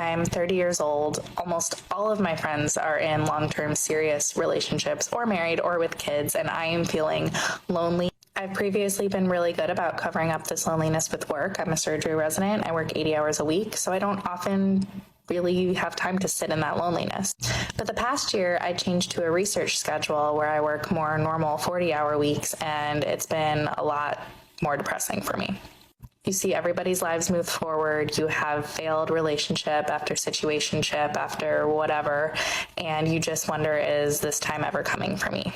I'm 30 years old. Almost all of my friends are in long-term serious relationships or married or with kids, and I am feeling lonely. I've previously been really good about covering up this loneliness with work. I'm a surgery resident. I work 80 hours a week, so I don't often really have time to sit in that loneliness. But the past year, I changed to a research schedule where I work more normal 40-hour weeks, and it's been a lot more depressing for me. You see everybody's lives move forward. You have failed relationship after situationship after whatever, and you just wonder, is this time ever coming for me?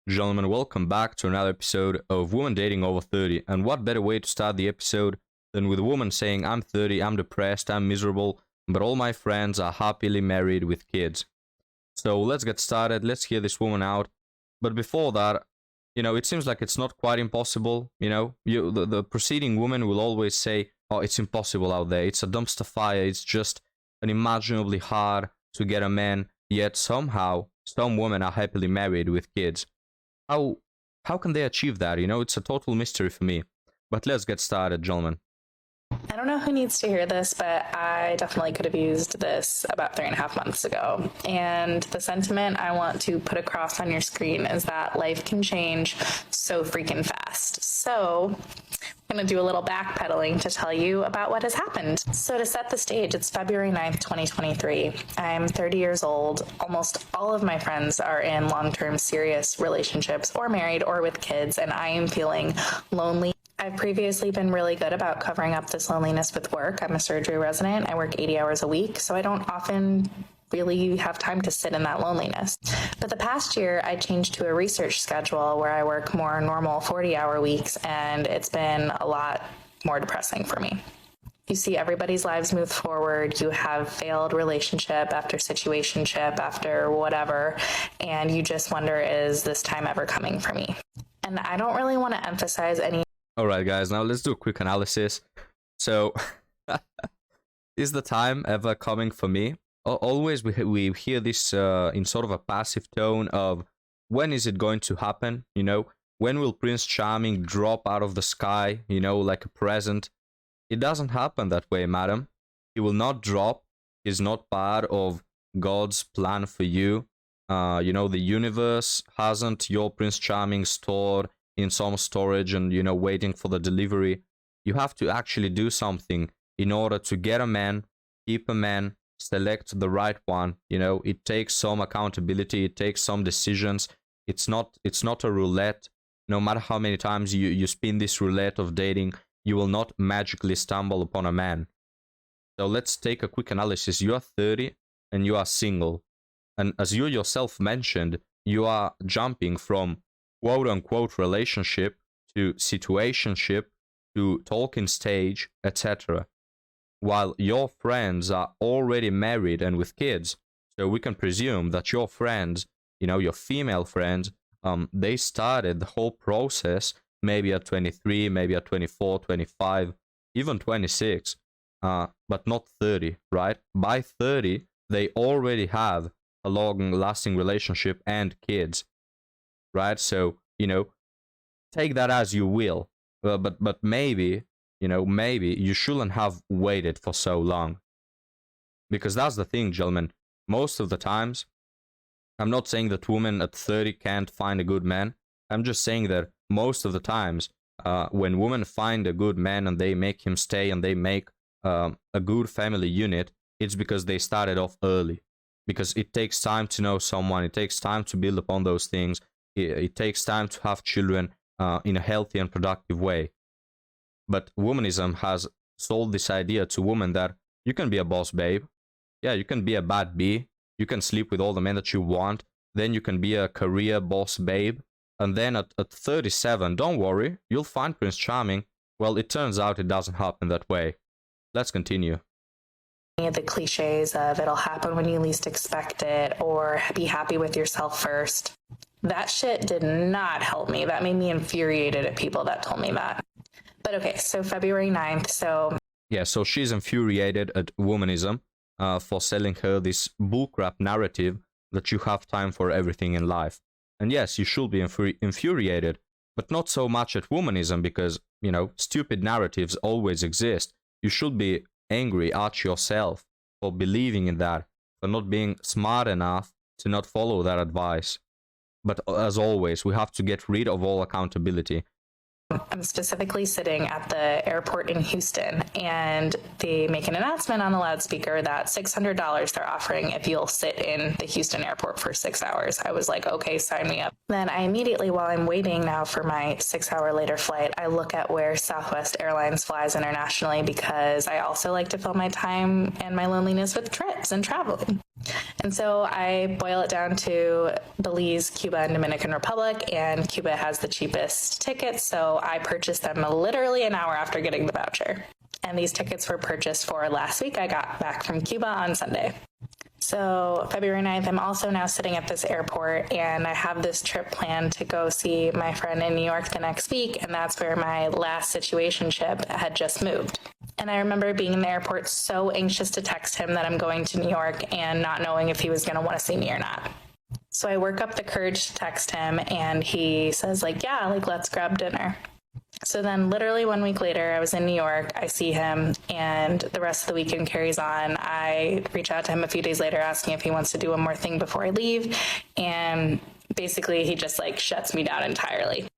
Gentlemen, welcome back to another episode of Women Dating Over 30. And what better way to start the episode than with a woman saying, I'm 30, I'm depressed, I'm miserable, but all my friends are happily married with kids. So let's get started. Let's hear this woman out. But before that, it seems like it's not quite impossible. The preceding woman will always say, oh, it's impossible out there. It's a dumpster fire. It's just unimaginably hard to get a man. Yet somehow, some women are happily married with kids. How can they achieve that? It's a total mystery for me. But let's get started, gentlemen. I don't know who needs to hear this, but I definitely could have used this about 3.5 months ago. And the sentiment I want to put across on your screen is that life can change so freaking fast. So I'm going to do a little backpedaling to tell you about what has happened. So to set the stage, it's February 9th, 2023. I'm 30 years old. Almost all of my friends are in long-term serious relationships or married or with kids, and I am feeling lonely. I've previously been really good about covering up this loneliness with work. I'm a surgery resident. I work 80 hours a week, so I don't often really have time to sit in that loneliness. But the past year, I changed to a research schedule where I work more normal 40-hour weeks, and it's been a lot more depressing for me. You see everybody's lives move forward. You have failed relationship after situationship after whatever, and you just wonder, is this time ever coming for me? And I don't really want to emphasize any. All right, guys, now let's do a quick analysis. So, is the time ever coming for me? Always we hear this in sort of a passive tone of, when is it going to happen? When will Prince Charming drop out of the sky, like a present? It doesn't happen that way, madam. He will not drop. He's not part of God's plan for you. The universe hasn't your Prince Charming stored in some storage and waiting for the delivery. You have to actually do something in order to get a man, keep a man, select the right one. It takes some accountability, it takes some decisions. It's not a roulette. No matter how many times you spin this roulette of dating, you will not magically stumble upon a man. So let's take a quick analysis. You are 30 and you are single, and as you yourself mentioned, you are jumping from quote-unquote relationship to situationship to talking stage, etc. While your friends are already married and with kids. So we can presume that your friends, your female friends, they started the whole process maybe at 23, maybe at 24, 25, even 26, but not 30, right? By 30, they already have a long-lasting relationship and kids. Right, so take that as you will, but maybe you shouldn't have waited for so long, because that's the thing, gentlemen. Most of the times, I'm not saying that women at 30 can't find a good man. I'm just saying that most of the times, when women find a good man and they make him stay and they make a good family unit, it's because they started off early. Because it takes time to know someone, it takes time to build upon those things. It takes time to have children in a healthy and productive way. But womanism has sold this idea to women that you can be a boss babe. Yeah, you can be a bad bee. You can sleep with all the men that you want. Then you can be a career boss babe. And then at 37, don't worry, you'll find Prince Charming. Well, it turns out it doesn't happen that way. Let's continue. The cliches of it'll happen when you least expect it, or be happy with yourself first. That shit did not help me. That made me infuriated at people that told me that. But okay, so February 9th, Yeah, so she's infuriated at womanism. for selling her this bullcrap narrative that you have time for everything in life. And yes, you should be infuriated, but not so much at womanism because, you know, stupid narratives always exist. You should be angry at yourself for believing in that, for not being smart enough to not follow that advice. But as always, we have to get rid of all accountability. I'm specifically sitting at the airport in Houston, and they make an announcement on the loudspeaker that $600 they're offering if you'll sit in the Houston airport for 6 hours. I was like, okay, sign me up. Then I immediately, while I'm waiting now for my 6-hour later flight, I look at where Southwest Airlines flies internationally because I also like to fill my time and my loneliness with trips and traveling. And so I boil it down to Belize, Cuba, and Dominican Republic, and Cuba has the cheapest tickets, so I purchased them literally an hour after getting the voucher. And these tickets were purchased for last week. I got back from Cuba on Sunday. So February 9th, I'm also now sitting at this airport, and I have this trip planned to go see my friend in New York the next week, and that's where my last situationship had just moved. And I remember being in the airport so anxious to text him that I'm going to New York and not knowing if he was going to want to see me or not. So I work up the courage to text him, and he says, like, yeah, like, let's grab dinner. So then literally 1 week later, I was in New York, I see him, and the rest of the weekend carries on. I reach out to him a few days later asking if he wants to do one more thing before I leave, and basically he just like shuts me down entirely.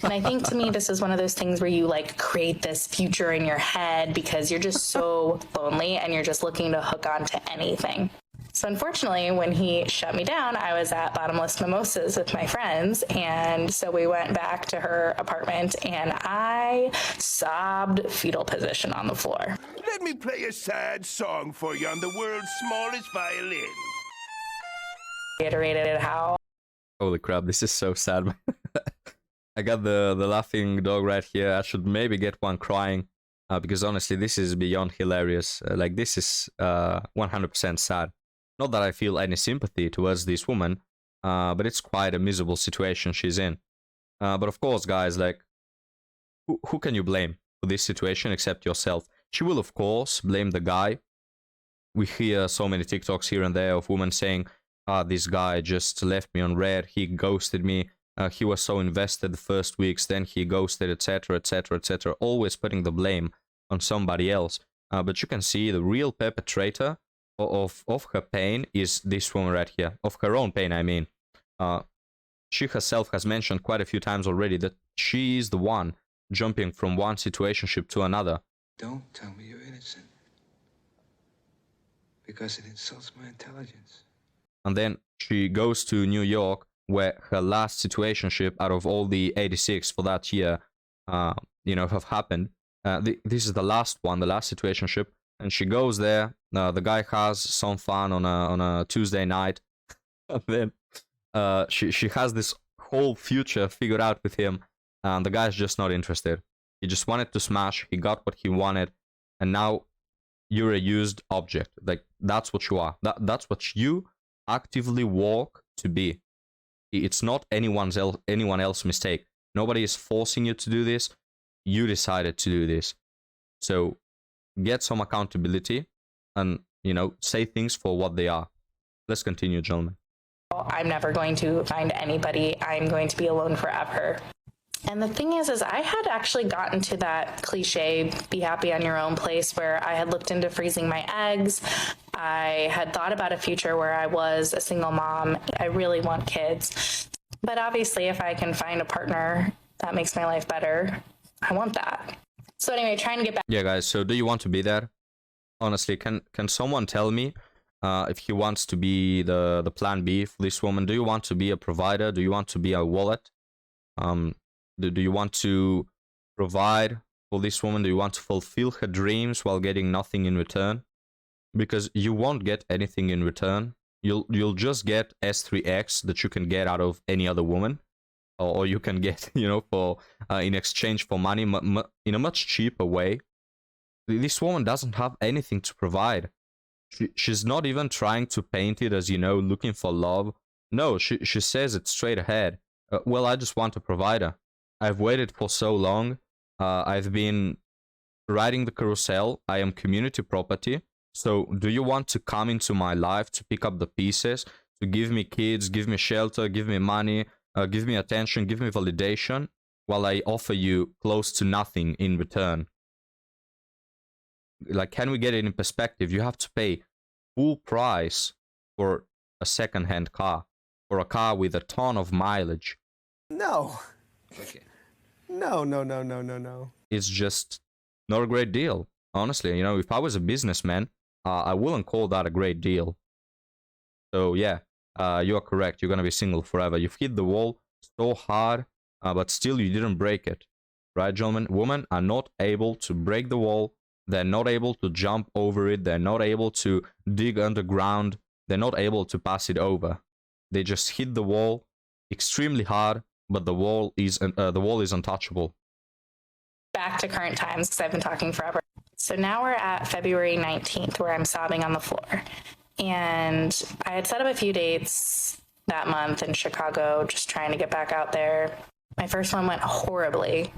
And I think to me, this is one of those things where you like create this future in your head because you're just so lonely and you're just looking to hook on to anything. So unfortunately, when he shut me down, I was at Bottomless Mimosas with my friends. And so we went back to her apartment and I sobbed fetal position on the floor. Let me play a sad song for you on the world's smallest violin. Reiterated how... Holy crap, this is so sad. I got the laughing dog right here. I should maybe get one crying because honestly, this is beyond hilarious. Like, this is 100% sad. Not that I feel any sympathy towards this woman, but it's quite a miserable situation she's in. But of course, guys, like, who can you blame for this situation except yourself? She will, of course, blame the guy. We hear so many TikToks here and there of women saying, this guy just left me on red, he ghosted me, he was so invested the first weeks, then he ghosted, etc., etc., etc., always putting the blame on somebody else. But you can see the real perpetrator of her pain is this woman right here. Of her own pain, I mean. She herself has mentioned quite a few times already that she is the one jumping from one situationship to another. Don't tell me you're innocent, because it insults my intelligence. And then she goes to New York, where her last situationship out of all the 86 for that year, have happened. This is the last one, the last situationship. And she goes there. The guy has some fun on a Tuesday night. And then she has this whole future figured out with him. And the guy's just not interested. He just wanted to smash. He got what he wanted. And now you're a used object. Like, that's what you are. That's what you actively walk to be. It's not anyone else's mistake. Nobody is forcing you to do this. You decided to do this. So get some accountability and, say things for what they are. Let's continue, gentlemen. I'm never going to find anybody. I'm going to be alone forever. And the thing is I had actually gotten to that cliche, be happy on your own place, where I had looked into freezing my eggs. I had thought about a future where I was a single mom. I really want kids. But obviously, if I can find a partner that makes my life better, I want that. So anyway, trying to get back. Yeah, guys, so do you want to be there? Honestly, can someone tell me if he wants to be the plan B for this woman? Do you want to be a provider? Do you want to be a wallet? Do you want to provide for this woman? Do you want to fulfill her dreams while getting nothing in return? Because you won't get anything in return. You'll just get S3X that you can get out of any other woman, or you can get, for in exchange for money in a much cheaper way. This woman doesn't have anything to provide. She's not even trying to paint it as, looking for love. No, she says it straight ahead. Well, I just want a provider. I've waited for so long. I've been riding the carousel. I am community property. So do you want to come into my life to pick up the pieces, to give me kids, give me shelter, give me money, give me attention, give me validation, while I offer you close to nothing in return? Like, can we get it in perspective? You have to pay full price for a second-hand car, for a car with a ton of mileage. No. Okay. No. It's just not a great deal, honestly. You know, if I was a businessman, I wouldn't call that a great deal. So yeah, you are correct. You're gonna be single forever. You've hit the wall so hard, but still you didn't break it, right, gentlemen? Women are not able to break the wall. They're not able to jump over it. They're not able to dig underground. They're not able to pass it over. They just hit the wall extremely hard, but the wall is untouchable. Back to current times, because I've been talking forever. So now we're at February 19th, where I'm sobbing on the floor. And I had set up a few dates that month in Chicago, just trying to get back out there. My first one went horribly,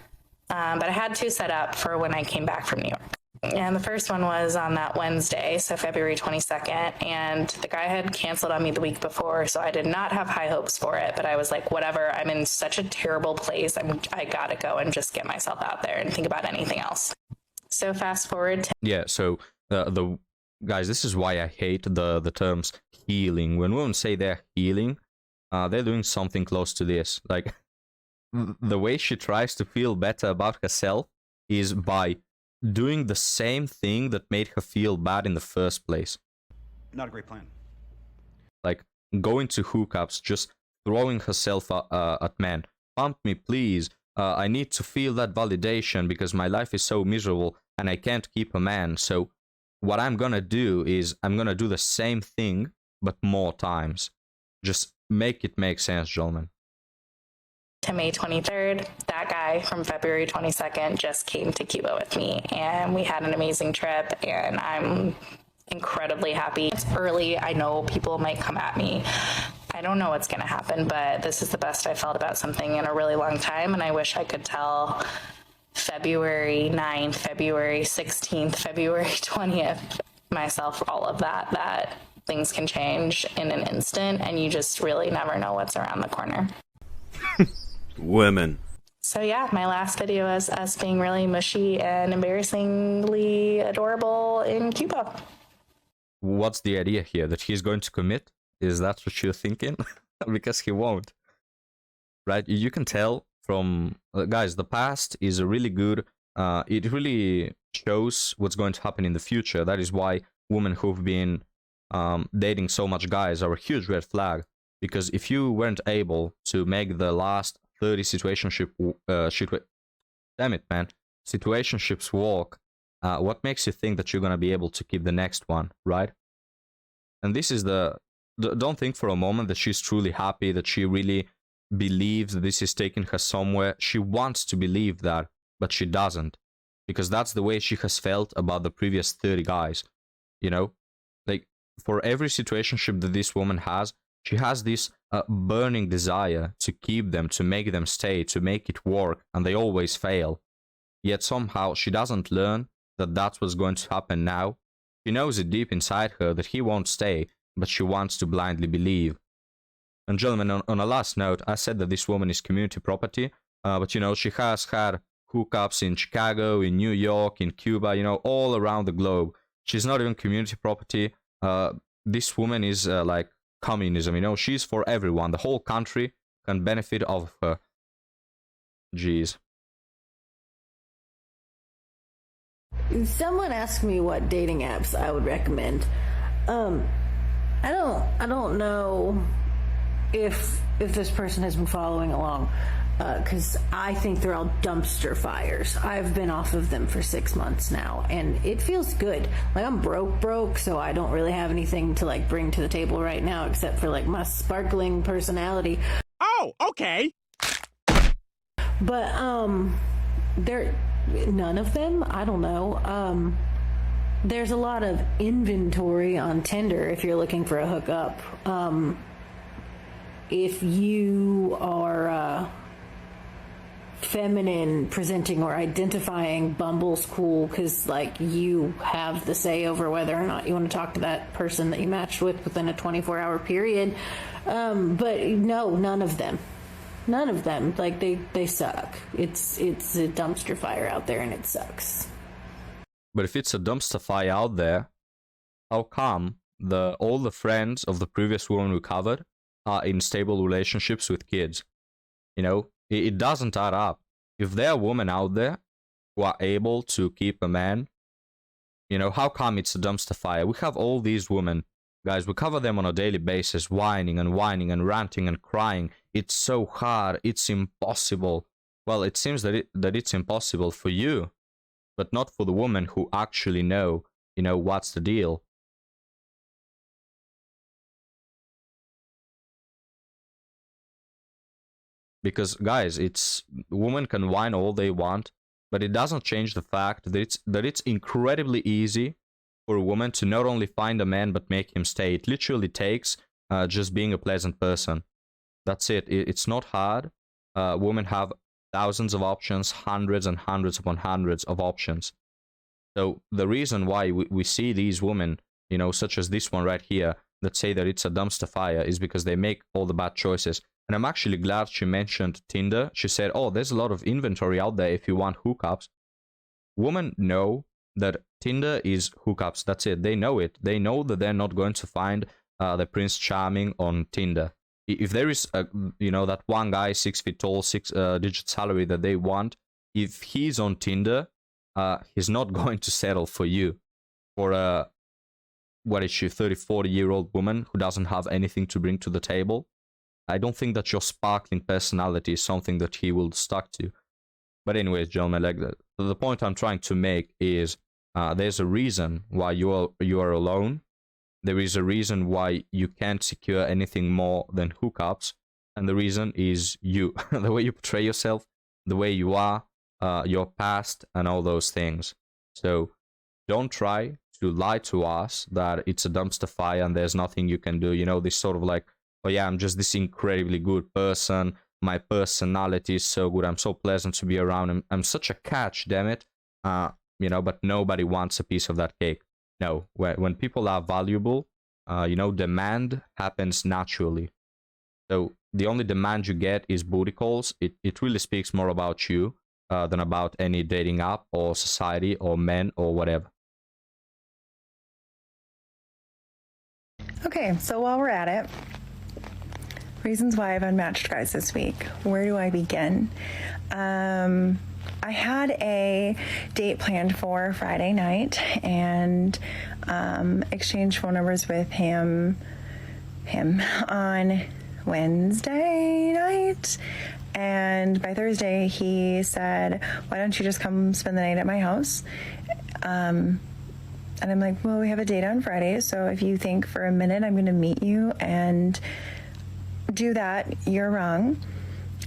but I had two set up for when I came back from New York. And the first one was on that Wednesday, so February 22nd, and the guy had canceled on me the week before, so I did not have high hopes for it, but I was like, whatever, I'm in such a terrible place, I gotta go and just get myself out there and think about anything else. So fast forward to... Yeah, so the guys, this is why I hate the terms healing. When women say they're healing, they're doing something close to this. Like, the way she tries to feel better about herself is by doing the same thing that made her feel bad in the first place. Not a great plan. Like, going to hookups, just throwing herself at men. Pump me, please. I need to feel that validation because my life is so miserable and I can't keep a man. So what I'm gonna do is I'm gonna do the same thing, but more times. Just make it make sense, gentlemen. To May 23rd, that guy from February 22nd just came to Cuba with me, and we had an amazing trip, and I'm incredibly happy. It's early. I know people might come at me. I don't know what's going to happen, but this is the best I felt about something in a really long time, and I wish I could tell February 9th, February 16th, February 20th myself all of that things can change in an instant, and you just really never know what's around the corner. Women. So yeah, my last video is us being really mushy and embarrassingly adorable in Cuba. What's the idea here? That he's going to commit? Is that what you're thinking? Because he won't. Right? You can tell from... guys, the past is a really good... it really shows what's going to happen in the future. That is why women who've been dating so much guys are a huge red flag. Because if you weren't able to make the last 30 situationships walk, what makes you think that you're going to be able to keep the next one, right? And this is don't think for a moment that she's truly happy, that she really believes that this is taking her somewhere. She wants to believe that, but she doesn't. Because that's the way she has felt about the previous 30 guys, you know? Like, for every situationship that this woman has, she has this burning desire to keep them, to make them stay, to make it work, and they always fail. Yet somehow she doesn't learn that that's what's going to happen now. She knows it deep inside her that he won't stay, but she wants to blindly believe. And gentlemen, on a last note, I said that this woman is community property, but you know, she has had hookups in Chicago, in New York, in Cuba, you know, all around the globe. She's not even community property. This woman is like communism, you know, she's for everyone. The whole country can benefit of her. Jeez. Someone asked me what dating apps I would recommend. I don't know if this person has been following along, because I think they're all dumpster fires. I've been off of them for 6 months now, and it feels good. Like, I'm broke, so I don't really have anything to like bring to the table right now except for like my sparkling personality. Oh, okay. But they're none of them. I don't know. There's a lot of inventory on Tinder if you're looking for a hookup. If you are feminine presenting or identifying, Bumble's cool because like you have the say over whether or not you want to talk to that person that you matched with within a 24-hour period. But no, none of them. None of them. Like they suck. It's a dumpster fire out there and it sucks. But if it's a dumpster fire out there, how come all the friends of the previous woman we covered are in stable relationships with kids? You know, it doesn't add up. If there are women out there who are able to keep a man, you know, how come it's a dumpster fire? We have all these women, guys, we cover them on a daily basis, whining and ranting and crying. It's so hard, it's impossible. Well, it seems that it's impossible for you, but not for the women who actually know, you know, what's the deal. Because, guys, women can whine all they want, but it doesn't change the fact that it's incredibly easy for a woman to not only find a man but make him stay. It literally takes just being a pleasant person. That's it. It's not hard. Women have thousands of options, hundreds and hundreds upon hundreds of options. So the reason why we see these women, you know, such as this one right here, that say that it's a dumpster fire is because they make all the bad choices. And I'm actually glad she mentioned Tinder. She said, oh, there's a lot of inventory out there if you want hookups. Women know that Tinder is hookups. That's it. They know it. They know that they're not going to find the Prince Charming on Tinder. If there is, you know, that one guy, 6 feet tall, 6-digit salary that they want, if he's on Tinder, he's not going to settle for you. For a, what is she, 30, 40-year-old woman who doesn't have anything to bring to the table. I don't think that your sparkling personality is something that he will stuck to. But anyways, gentlemen, like the point I'm trying to make is there's a reason why you are alone. There is a reason why you can't secure anything more than hookups. And the reason is you. The way you portray yourself, the way you are, your past, and all those things. So don't try to lie to us that it's a dumpster fire and there's nothing you can do. You know, this sort of like, oh yeah, I'm just this incredibly good person. My personality is so good. I'm so pleasant to be around. I'm such a catch, damn it. You know, but nobody wants a piece of that cake. No, when people are valuable, you know, demand happens naturally. So the only demand you get is booty calls. It really speaks more about you than about any dating app or society or men or whatever. Okay, so while we're at it, reasons why I've unmatched guys this week. Where do I begin? I had a date planned for Friday night and exchanged phone numbers with him on Wednesday night. And by Thursday, he said, why don't you just come spend the night at my house? And I'm like, well, we have a date on Friday, so if you think for a minute I'm going to meet you and do that, you're wrong.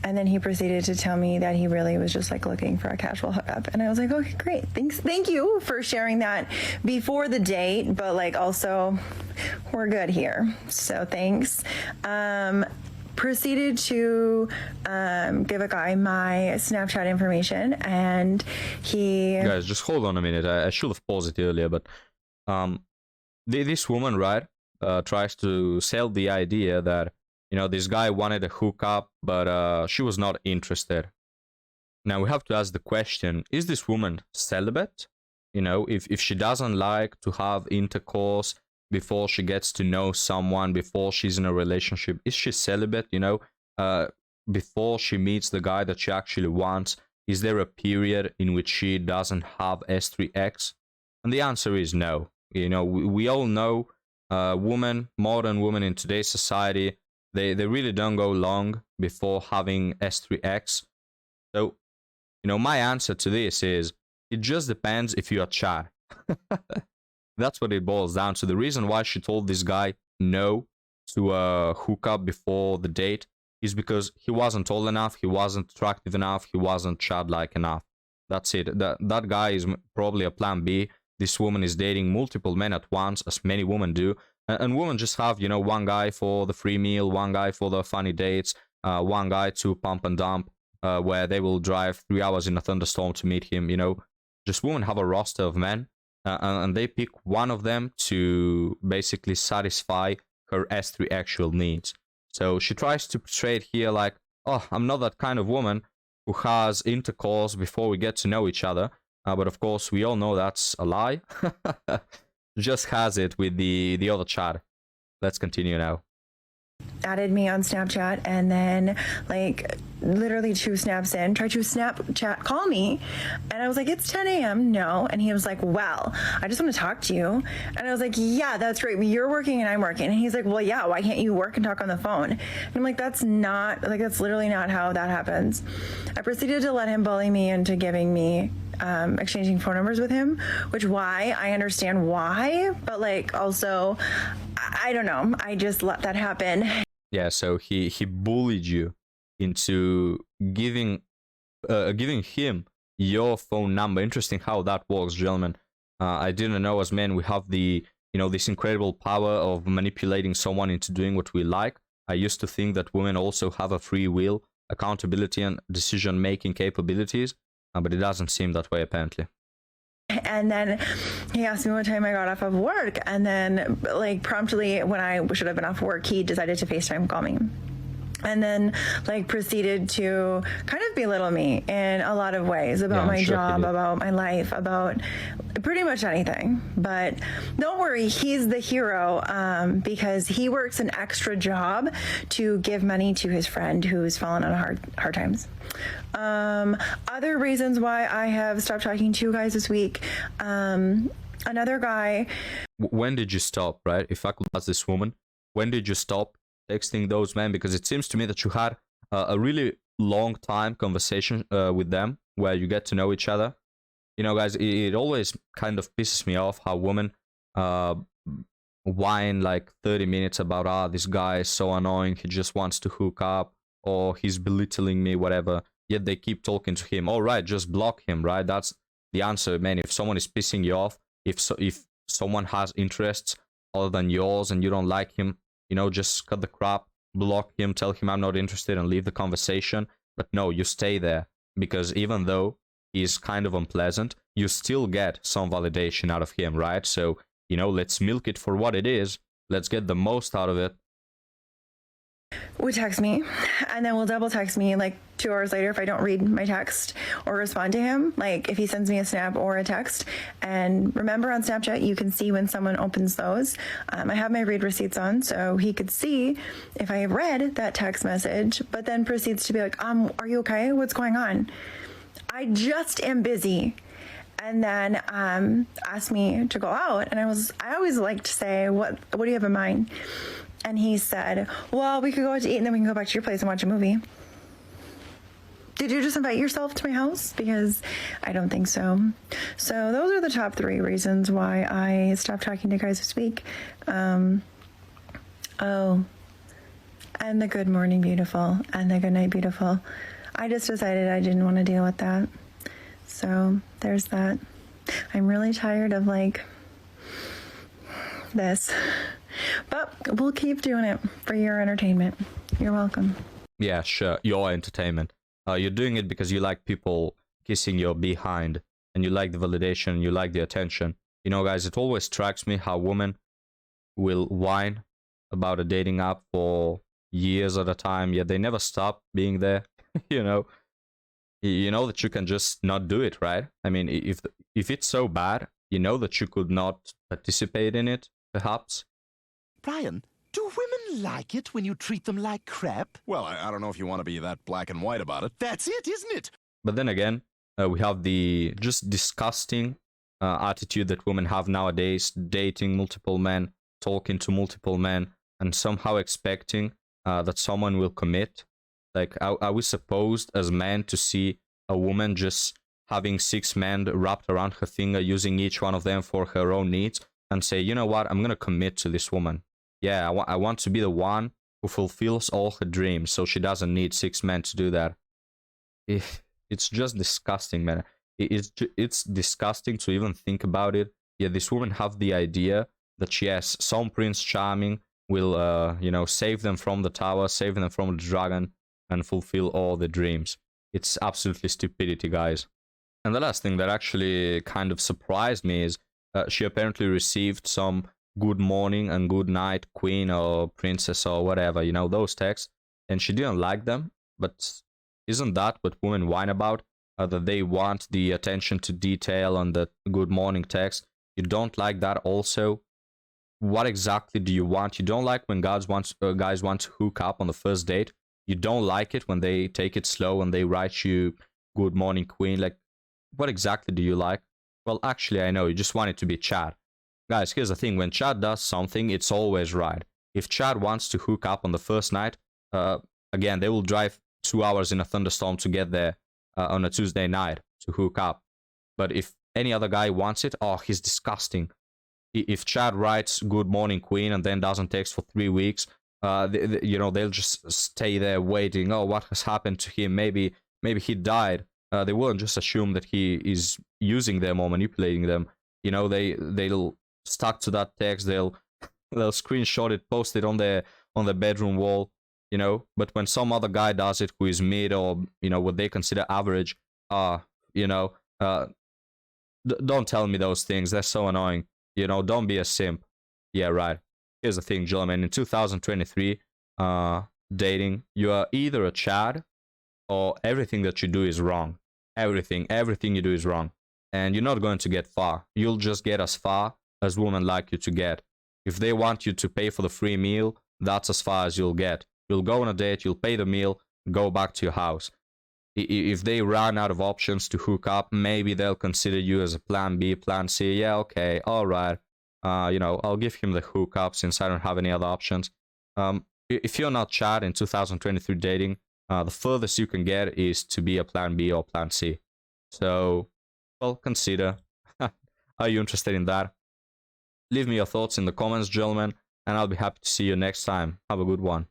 And then he proceeded to tell me that he really was just like looking for a casual hookup. And I was like, okay, great. Thank you for sharing that before the date, but like also we're good here. So thanks. Proceeded to give a guy my Snapchat information, and he... Guys, just hold on a minute. I should have paused it earlier, but this woman, right, tries to sell the idea that, you know, this guy wanted a hookup, but she was not interested. Now we have to ask the question, is this woman celibate? You know, if she doesn't like to have intercourse before she gets to know someone, before she's in a relationship, is she celibate? You know, before she meets the guy that she actually wants, is there a period in which she doesn't have S3X? And the answer is no. You know, we all know modern women in today's society, they really don't go long before having S3X. So, you know, my answer to this is, it just depends if you are Chad. That's what it boils down to. The reason why she told this guy no to hook up before the date is because he wasn't tall enough, he wasn't attractive enough, he wasn't Chad-like enough. That's it. That guy is probably a plan B. This woman is dating multiple men at once, as many women do. And women just have, you know, one guy for the free meal, one guy for the funny dates, one guy to pump and dump, where they will drive 3 hours in a thunderstorm to meet him. You know, just women have a roster of men, and they pick one of them to basically satisfy her S3 actual needs. So she tries to portray it here like, oh, I'm not that kind of woman who has intercourse before we get to know each other. But of course, we all know that's a lie. Just has it with the other chat. Let's continue now. Added me on Snapchat, and then like literally 2 snaps in, tried to Snapchat call me, and I was like, it's 10 a.m. No. And he was like, well, I just want to talk to you. And I was like, yeah, that's right, you're working and I'm working. And he's like, well, yeah, why can't you work and talk on the phone? And I'm like, that's literally not how that happens. I proceeded to let him bully me into giving me exchanging phone numbers with him, which I understand why, but like also I don't know, I just let that happen. Yeah, so he bullied you into giving him your phone number. Interesting how that works, gentlemen. I didn't know as men we have the, you know, this incredible power of manipulating someone into doing what we like. I used to think that women also have a free will, accountability, and decision-making capabilities, but it doesn't seem that way apparently. And then he asked me what time I got off of work, and then like promptly when I should have been off work, he decided to FaceTime call me. And then like proceeded to kind of belittle me in a lot of ways about my job, about my life, about pretty much anything. But don't worry, he's the hero because he works an extra job to give money to his friend who's fallen on hard times. Other reasons why I have stopped talking to you guys this week. Another guy. When did you stop, right? If I could ask this woman, when did you stop texting those men? Because it seems to me that you had a really long time conversation with them where you get to know each other. You know, guys, it always kind of pisses me off how women whine like 30 minutes about, this guy is so annoying, he just wants to hook up, or he's belittling me, whatever. Yet they keep talking to him. All right, just block him, right? That's the answer, man. If someone is pissing you off, if someone has interests other than yours and you don't like him, you know, just cut the crap, block him, tell him I'm not interested, and leave the conversation. But no, you stay there, because even though he's kind of unpleasant, you still get some validation out of him, right? So, you know, let's milk it for what it is. Let's get the most out of it. Would text me, and then will double text me like 2 hours later if I don't read my text or respond to him, like if he sends me a snap or a text. And remember, on Snapchat you can see when someone opens those. I have my read receipts on, so he could see if I read that text message, but then proceeds to be like, are you okay, what's going on? I just am busy. And then asked me to go out, and I always like to say, what do you have in mind? And he said, well, we could go out to eat and then we can go back to your place and watch a movie. Did you just invite yourself to my house? Because I don't think so. So those are the top 3 reasons why I stopped talking to guys this week. And the good morning beautiful and the good night beautiful. I just decided I didn't want to deal with that. So there's that. I'm really tired of like this. But we'll keep doing it for your entertainment. You're welcome. Yeah, sure. Your entertainment. You're doing it because you like people kissing your behind, and you like the validation, you like the attention. You know, guys, it always strikes me how women will whine about a dating app for years at a time, yet they never stop being there. You know that you can just not do it, right? I mean, if it's so bad, you know that you could not participate in it, perhaps. Brian, do women like it when you treat them like crap? Well, I don't know if you want to be that black and white about it. That's it, isn't it? But then again, we have the just disgusting attitude that women have nowadays, dating multiple men, talking to multiple men, and somehow expecting that someone will commit. Like, are we supposed as men to see a woman just having 6 men wrapped around her finger, using each one of them for her own needs, and say, you know what, I'm going to commit to this woman. Yeah, I want to be the one who fulfills all her dreams, so she doesn't need 6 men to do that. It's just disgusting, man. It's disgusting to even think about it. Yeah, this woman have the idea that, yes, some Prince Charming will, save them from the tower, save them from the dragon, and fulfill all the dreams. It's absolutely stupidity, guys. And the last thing that actually kind of surprised me is she apparently received some good morning and good night queen or princess or whatever, you know, those texts, and she didn't like them. But isn't that what women whine about? That they want the attention to detail on the good morning text. You don't like that also? What exactly do you want? You don't like when guys want to hook up on the first date? You don't like it when they take it slow and they write you good morning queen? Like, what exactly do you like? Well, actually, I know, you just want it to be Chad. Guys, here's the thing, when Chad does something, it's always right. If Chad wants to hook up on the first night, again, they will drive 2 hours in a thunderstorm to get there on a Tuesday night to hook up. But if any other guy wants it, oh, he's disgusting. If Chad writes good morning queen and then doesn't text for 3 weeks, you know, they'll just stay there waiting. Oh, what has happened to him? Maybe he died. They won't just assume that he is using them or manipulating them. You know, they'll stuck to that text. They'll screenshot it, post it on their bedroom wall. You know, but when some other guy does it who is mid or, you know, what they consider average, you know, don't tell me those things. They're so annoying. You know, don't be a simp. Yeah, right. Here's the thing, gentlemen. In 2023, dating, you are either a Chad or everything that you do is wrong. Everything you do is wrong. And you're not going to get far. You'll just get as far as women like you to get. If they want you to pay for the free meal, that's as far as you'll get. You'll go on a date, you'll pay the meal, go back to your house. If they run out of options to hook up, maybe they'll consider you as a plan B, plan C. Yeah, okay, all right. You know, I'll give him the hookup since I don't have any other options. If you're not Chad in 2023 dating, the furthest you can get is to be a plan B or plan C. So, well, consider. Are you interested in that? Leave me your thoughts in the comments, gentlemen, and I'll be happy to see you next time. Have a good one.